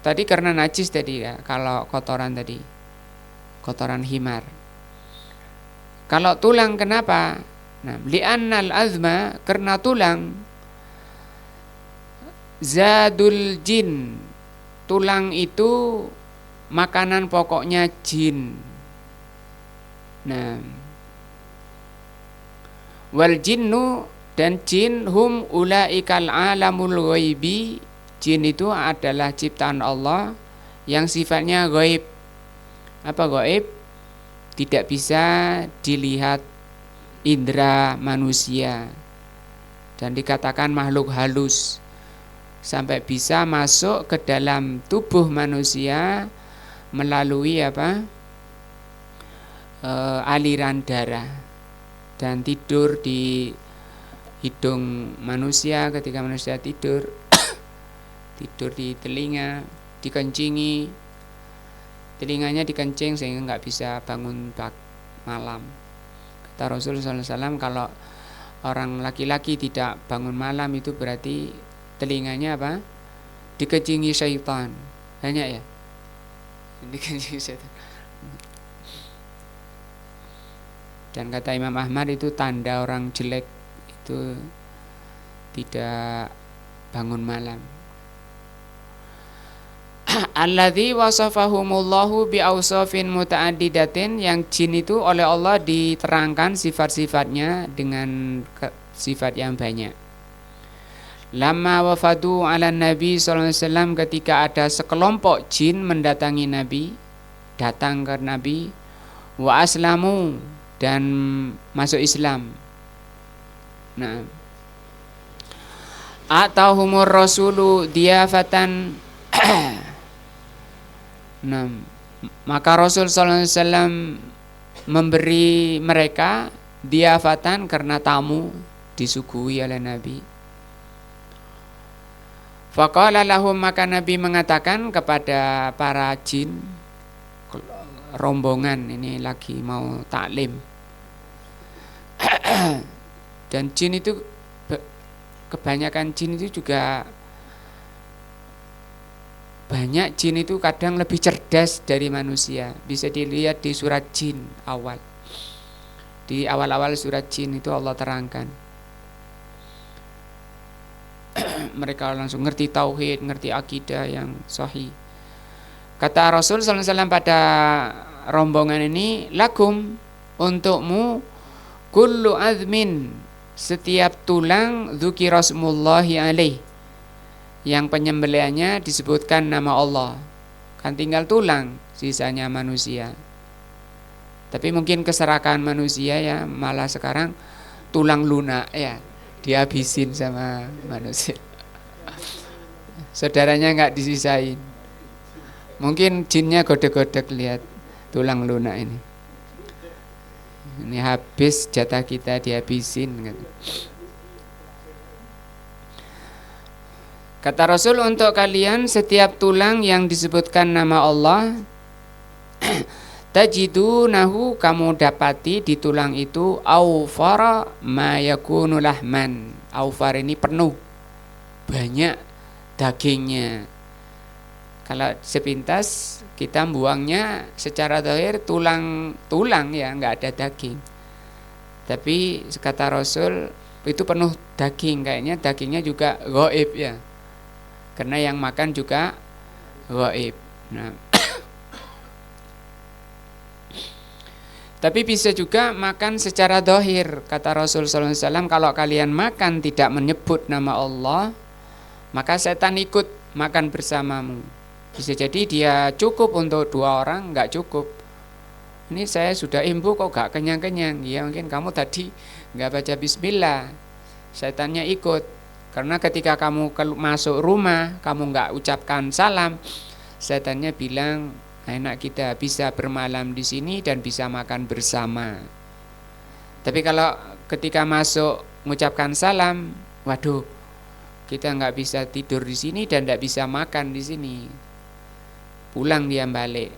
tadi karena najis tadi ya. Kalau kotoran tadi, kotoran himar. Kalau tulang kenapa? Nah, li'annal azma, karena tulang zadul jin, tulang itu makanan pokoknya jin. Nah, wal jinnu, dan jin, hum ulaikal alamul ghaibi, jin itu adalah ciptaan Allah yang sifatnya ghaib. Apa ghaib? Tidak bisa dilihat indera manusia, dan dikatakan makhluk halus, sampai bisa masuk ke dalam tubuh manusia melalui aliran darah, dan tidur di hidung manusia. Ketika manusia tidur tidur di telinga, dikencingi, telinganya dikencing sehingga nggak bisa bangun malam. Kata Rasul sallallahu alaihi wasallam, kalau orang laki-laki tidak bangun malam itu berarti telinganya apa? Dikecingi syaitan. Banyak ya? Dikecingi syaitan. Dan kata Imam Ahmad itu tanda orang jelek itu tidak bangun malam. Alladzi wasafahumullahu biausafin mutaaddidatin, yang jin itu oleh Allah diterangkan sifat-sifatnya dengan sifat yang banyak. Lama wafadu ala Nabi sallallahu alaihi wasallam, ketika ada sekelompok jin mendatangi Nabi, datang ke Nabi, wa aslamu, dan masuk Islam. Nah, atahumur rasulu diyafatan. Nah, maka Rasul sallallahu alaihi wasallam memberi mereka diyafatan karena tamu disuguhi oleh Nabi. Faqala lahum, maka Nabi mengatakan kepada para jin, rombongan ini lagi mau taklim. Dan jin itu, kebanyakan jin itu juga, banyak jin itu kadang lebih cerdas dari manusia. Bisa dilihat di surat jin awal. Di awal-awal surat jin itu Allah terangkan. Mereka langsung ngerti tauhid, ngerti akidah yang sahih. Kata Rasul sallallahu alaihi wasallam pada rombongan ini, lakum, untukmu, kullu azmin, setiap tulang, dzukira smullahi alaih, yang penyembelihannya disebutkan nama Allah. Kan tinggal tulang, sisanya manusia. Tapi mungkin keserakahan manusia ya, malah sekarang tulang lunak ya, dihabisin sama manusia. Saudaranya nggak disisain. Mungkin jinnya godek-godek lihat tulang lunak ini. Ini habis jatah kita, dihabisin gitu. Kata Rasul, untuk kalian setiap tulang yang disebutkan nama Allah, tajidunahu, kamu dapati di tulang itu, awfara ma yakunu lahman. Awfar ini penuh, banyak dagingnya. Kalau sepintas kita buangnya secara zahir tulang ya, nggak ada daging. Tapi kata Rasul itu penuh daging, kayaknya dagingnya juga ghaib ya. Karena yang makan juga ghaib. Nah, tapi bisa juga makan secara zahir. Kata Rasul sallallahu alaihi wasallam, kalau kalian makan tidak menyebut nama Allah, maka setan ikut makan bersamamu. Bisa jadi dia cukup untuk 2 orang, nggak cukup. Ini saya sudah imbu kok nggak kenyang-kenyang. Ya mungkin kamu tadi nggak baca bismillah, setannya ikut. Karena ketika kamu masuk rumah, kamu nggak ucapkan salam, setannya bilang, enak kita bisa bermalam di sini dan bisa makan bersama. Tapi kalau ketika masuk mengucapkan salam, waduh, kita nggak bisa tidur di sini dan nggak bisa makan di sini. Pulang dia balik.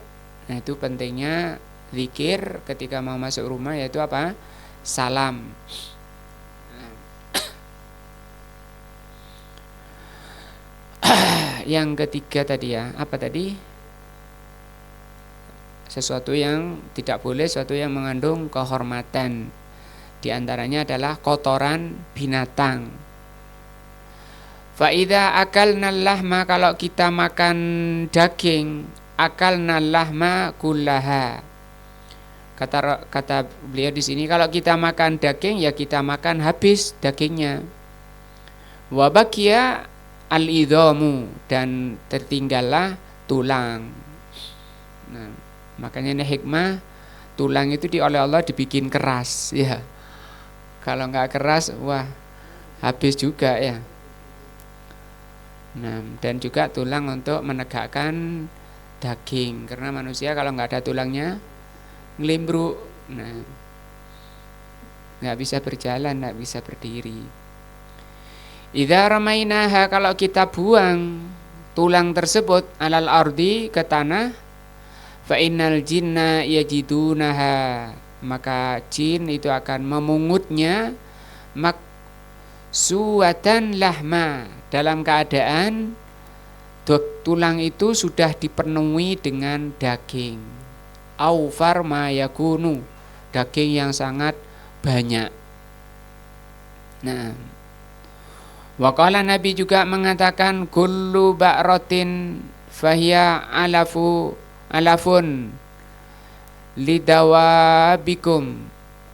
Nah, itu pentingnya zikir ketika mau masuk rumah, yaitu apa? Salam. Yang ketiga tadi ya, apa tadi? Sesuatu yang tidak boleh, sesuatu yang mengandung kehormatan. Di antaranya adalah kotoran binatang. Fa'idha akalna lahma, kalau kita makan daging, akalna lahma kullaha. Kata beliau di sini, kalau kita makan daging ya kita makan habis dagingnya. Wa baqiya al-idhamu, dan tertinggallah tulang. Nah, makanya ini hikmah, tulang itu oleh Allah dibikin keras ya. Kalau nggak keras, wah habis juga ya. Nah, dan juga tulang untuk menegakkan daging, karena manusia kalau nggak ada tulangnya ngelimbruk, nah nggak bisa berjalan, nggak bisa berdiri. Idza ramainaha, kalau kita buang tulang tersebut alal ardi, ke tanah, fa innal jinna yajidunaha, maka jin itu akan memungutnya maksuwatan lahma, dalam keadaan tulang itu sudah dipenuhi dengan daging. Aufar ma yakunu, daging yang sangat banyak. Nah, waqala Nabi juga mengatakan kullu ba'ratin fahiya alafun lidawabikum.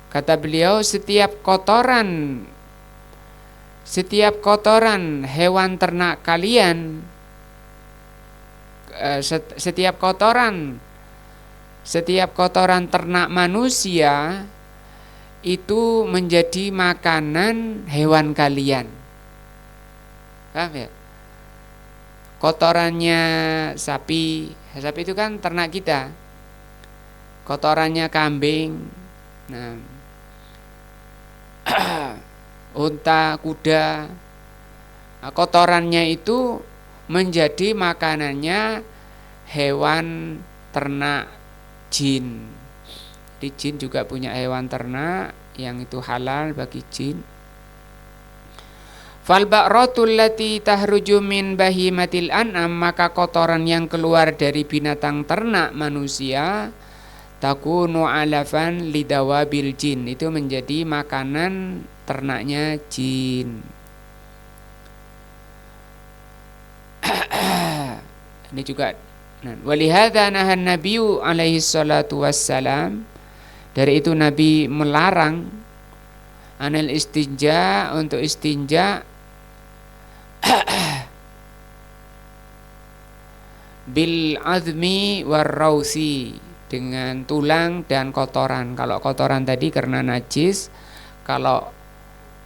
Kata beliau, setiap kotoran hewan ternak kalian, setiap kotoran ternak manusia itu menjadi makanan hewan kalian. Paham ya? Kotorannya sapi itu kan ternak kita. Kotorannya kambing, nah, unta, kuda, kotorannya itu menjadi makanannya hewan ternak jin. Di jin juga punya hewan ternak yang itu halal bagi jin. Fal ba'ratul lati tahruju min bahimatil an'am, maka kotoran yang keluar dari binatang ternak manusia takunu alafan lidawabil jin, itu menjadi makanan ternaknya jin. Ini juga walihadza nahan nabiyyu alaihi salatu wassalam, dari itu Nabi melarang anil istinja, untuk istinja bil azmi warrausi, dengan tulang dan kotoran. Kalau kotoran tadi karena najis, kalau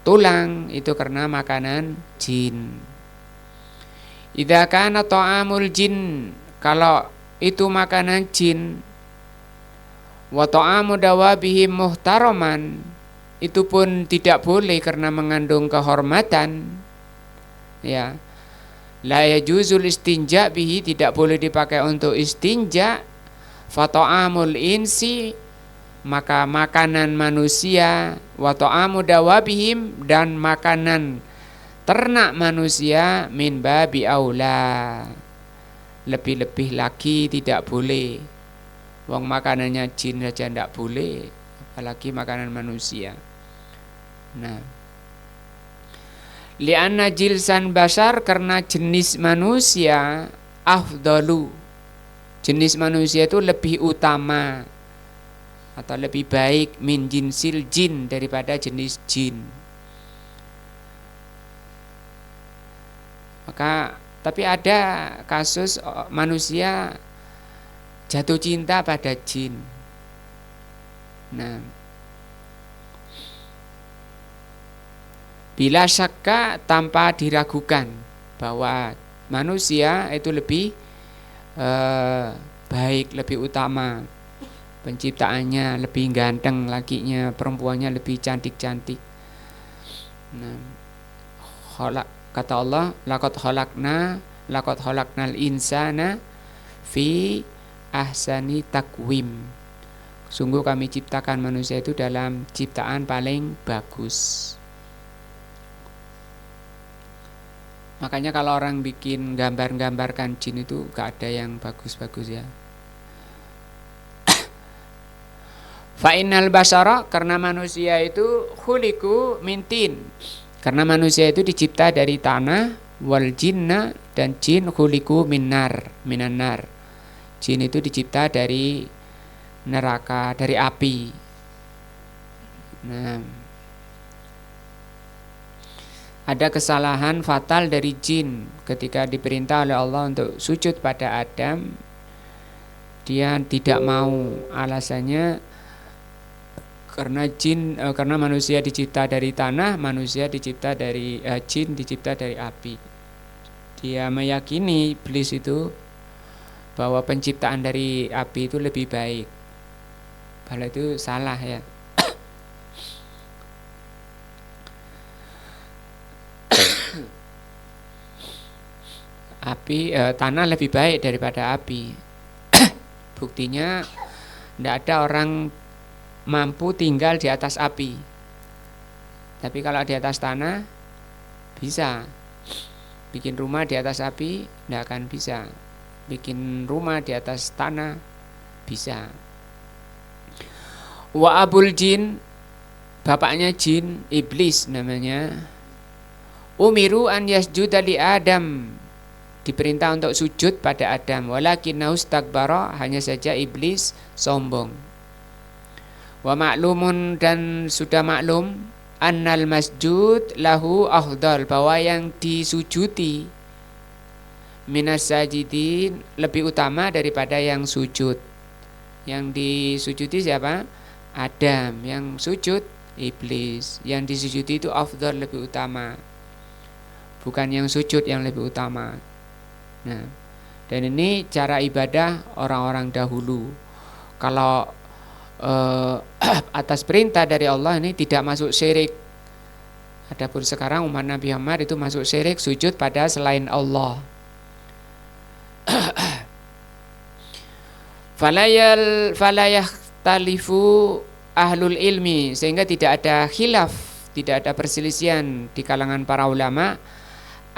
tulang itu karena makanan jin. Idza kana ta'amul jin, kalau itu makanan jin, wa ta'amu dawabihim muhtaraman, itu pun tidak boleh karena mengandung kehormatan, ya. La yajuzul istinja bihi, tidak boleh dipakai untuk istinja. Fa ta'amul insi, maka makanan manusia, wa ta'amu dawabihim, dan makanan ternak manusia, min babi aula, lebih-lebih lagi tidak boleh. Wong makanannya jin saja tidak boleh, apalagi makanan manusia. Nah, li'anna jilsan basar, karena jenis manusia afdalu, jenis manusia itu lebih utama atau lebih baik, min jinsil jin, daripada jenis jin. Maka tapi ada kasus manusia jatuh cinta pada jin. Nah, bila syakka, tanpa diragukan bahwa manusia itu lebih baik, lebih utama, penciptaannya lebih ganteng, lakinya, perempuannya lebih cantik-cantik. Nah, kata Allah, laqad khalaqnal insana fi ahsani takwim. Sungguh kami ciptakan manusia itu dalam ciptaan paling bagus. Makanya kalau orang bikin gambar-gambarkan jin itu gak ada yang bagus-bagus ya. Fa'innal basara, karena manusia itu khuliqu min tin, karena manusia itu dicipta dari tanah, wal jinna, dan jin khuliqu minan nar. Jin itu dicipta dari neraka, dari api. Nah, ada kesalahan fatal dari jin ketika diperintah oleh Allah untuk sujud pada Adam. Dia tidak mau, alasannya karena manusia dicipta dari tanah, manusia dicipta dari jin dicipta dari api. Dia meyakini, iblis itu, bahwa penciptaan dari api itu lebih baik. Padahal itu salah ya. Tanah lebih baik daripada api. Buktinya tidak ada orang mampu tinggal di atas api. Tapi kalau di atas tanah bisa. Bikin rumah di atas api tidak akan bisa. Bikin rumah di atas tanah bisa. Wa abul jin, bapaknya jin, iblis namanya. Umiru an yasjuda li Adam, diperintah untuk sujud pada Adam. Walakinnahu istakbara, hanya saja iblis sombong. Wa ma'lumun, dan sudah maklum, annal masjud lahu afdal, bahwa yang disujudi minas sajidin lebih utama daripada yang sujud. Yang disujudi siapa? Adam. Yang sujud iblis. Yang disujudi itu afdal, lebih utama, bukan yang sujud yang lebih utama. Nah, dan ini cara ibadah orang-orang dahulu. Kalau atas perintah dari Allah ini tidak masuk syirik. Adapun sekarang umat Nabi Muhammad itu masuk syirik, sujud pada selain Allah. Falayahtalifu ahlul ilmi, sehingga tidak ada khilaf, tidak ada perselisihan di kalangan para ulama,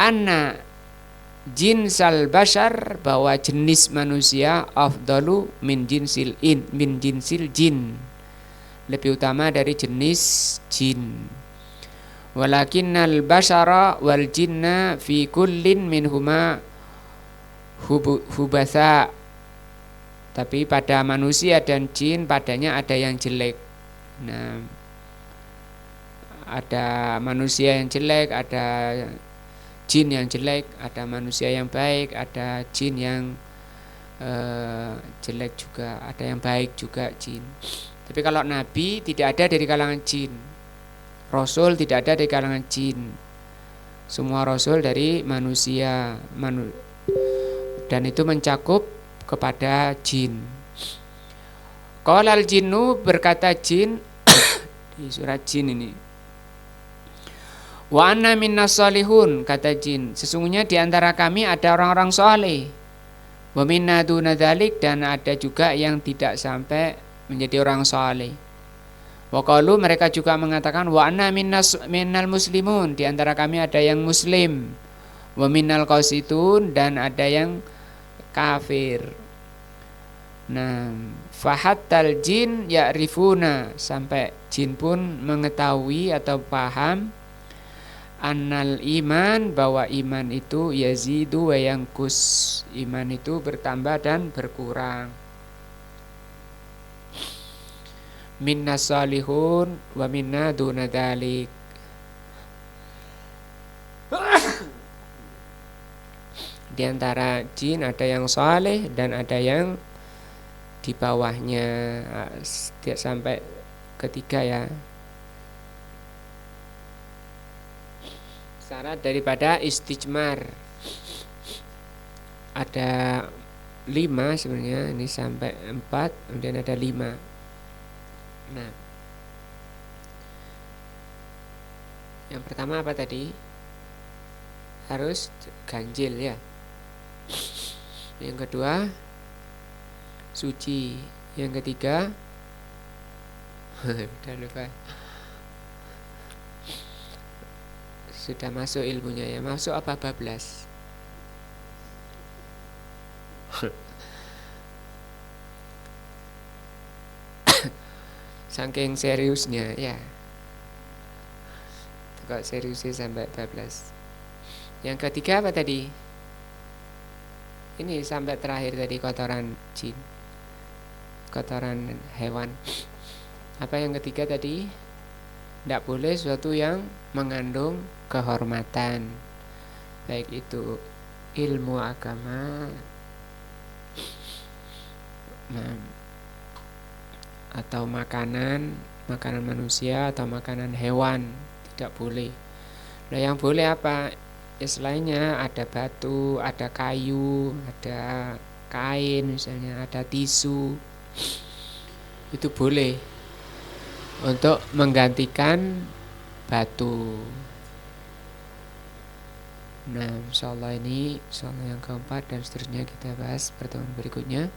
anna jinsal bashar, bahwa jenis manusia afdalu min jinsil jin, lebih utama dari jenis jin. Walakinnal bashara wal jinna fi kullin minhuma hubatha, tapi pada manusia dan jin padanya ada yang jelek. Nah, ada manusia yang jelek, ada jin yang jelek, ada manusia yang baik, ada jin yang jelek juga, ada yang baik juga jin. Tapi kalau Nabi tidak ada dari kalangan jin, Rasul tidak ada dari kalangan jin, semua Rasul dari manusia, dan itu mencakup kepada jin. Qalal jinnu, berkata jin di surat jin ini, wa anna minnas salihun, kata jin, sesungguhnya di antara kami ada orang-orang saleh. Wa minna duna dzalik, dan ada juga yang tidak sampai menjadi orang saleh. Wa qalu, mereka juga mengatakan, wa anna minnal muslimun, di antara kami ada yang muslim. Wa minnal qasitun, dan ada yang kafir. Nah, fahattal jin ya'rifuna, sampai jin pun mengetahui atau paham, annal iman, bahwa iman itu yazidu wa yanqus, iman itu bertambah dan berkurang. Minna salihun wa minna duna dzalik. Di antara jin ada yang saleh dan ada yang di bawahnya, sampai ketiga ya. Syarat daripada istijmar ada 5 sebenarnya, ini sampai 4, kemudian ada 5. Nah, yang pertama apa tadi? Harus ganjil ya. Yang kedua suci. Yang ketiga udah lupa, sudah masuk ilmunya ya. Masuk apa bablas? Saking seriusnya ya, kok seriusnya sampai bablas. Yang ketiga apa tadi? Ini sampai terakhir tadi, kotoran jin, kotoran hewan. Apa yang ketiga tadi? Tidak boleh sesuatu yang mengandung kehormatan, baik itu ilmu agama, atau makanan manusia atau makanan hewan, tidak boleh. Nah, yang boleh apa? Selainnya ada batu, ada kayu, ada kain misalnya, ada tisu, itu boleh untuk menggantikan batu. Nah, insyaallah ini insyaallah yang keempat dan seterusnya kita bahas pertemuan berikutnya.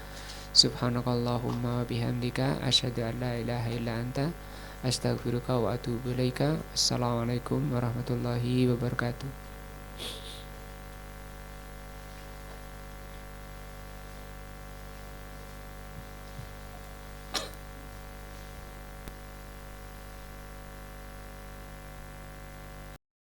Subhanakallahumma wa bihamdika asyhadu an la ilaha illa anta astaghfiruka wa atubu ilaika. Assalamualaikum warahmatullahi wabarakatuh.